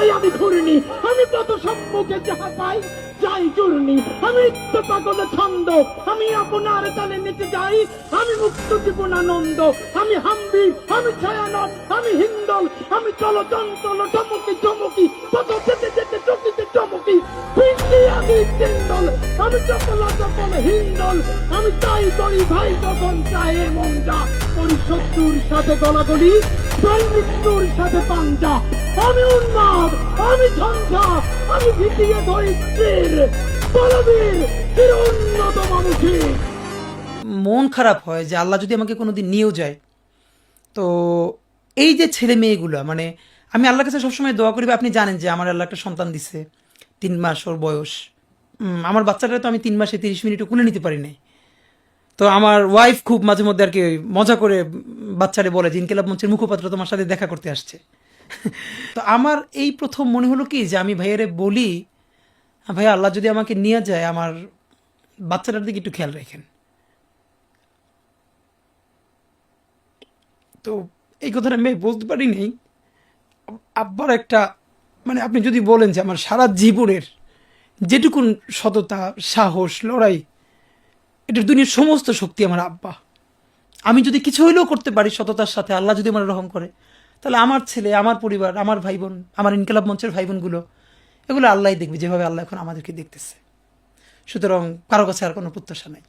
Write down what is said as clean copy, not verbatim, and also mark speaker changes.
Speaker 1: তাই আমি ঘুরিনি, আমি পথ সম্মুখে যাহা পাই যাই চূর্ণি, আমি তো পাগল ছন্দ, আমি আপনার তালে নিতে যাই, আমি মুক্ত জীবনানন্দ, আমি হাম্বি, আমি ছায়ানট, আমি হিন্দল, আমি চলো চঞ্চল চমকি চমকি, পথ যেতে যেতে চকিতে চমকি, ফিরছি আমি চিন্দল, আমি চপল চপল হিন্দল, আমি তাই করি ভাই যখন চাই মন যা করি, শত্রুর সাথে গলাগলি, প্রায় মৃত্যুর সাথে পাঞ্জা, আমি উন্মাদ, আমি ঝঞ্ঝা, আমি ভিটিয়ে ধরি তীর, বলবীর চির উন্নত মানুষই।
Speaker 2: মন খারাপ হয় যে আল্লাহ যদি আমাকে কোনোদিন নিয়েও যায়, তো এই যে ছেলে মেয়েগুলো, মানে আমি আল্লাহর কাছে সবসময় দোয়া করি, বা আপনি জানেন যে আমার আল্লাহ একটা সন্তান দিছে, 3 মাস ওর বয়স। আমার বাচ্চাটা তো আমি 3 মাসে 30 মিনিটও কুলে নিতে পারি নাই। তো আমার ওয়াইফ খুব মাঝে মধ্যে আর কি মজা করে বাচ্চারে বলে যে ইনকিলাব মঞ্চের মুখপাত্র তোমার সাথে দেখা করতে আসছে। তো আমার এই প্রথম মনে হলো কি যে আমি ভাইয়ারে বলি, ভাই আল্লাহ যদি আমাকে নিয়ে যায়, আমার বাচ্চাটার দিকে একটু খেয়াল রাখেন। তো এই কথাটা আমি বলতে পারি নাই। আব্বার একটা, মানে আপনি যদি বলেন যে আমার সারা জীবনের যেটুকুন সততা, সাহস, লড়াই, এটার দুনিয়ার সমস্ত শক্তি আমার আব্বা। আমি যদি কিছু হইলেও করতে পারি সততার সাথে, আল্লাহ যদি আমার রহম করে, তাহলে আমার ছেলে, আমার পরিবার, আমার ভাই বোন, আমার ইনকিলাব মঞ্চের ভাই বোনগুলো, এগুলো আল্লাহই দেখবে, যেভাবে আল্লাহ এখন আমাদেরকে দেখতেছে। সুতরাং কারো কাছে আর কোনো প্রত্যাশা নাই।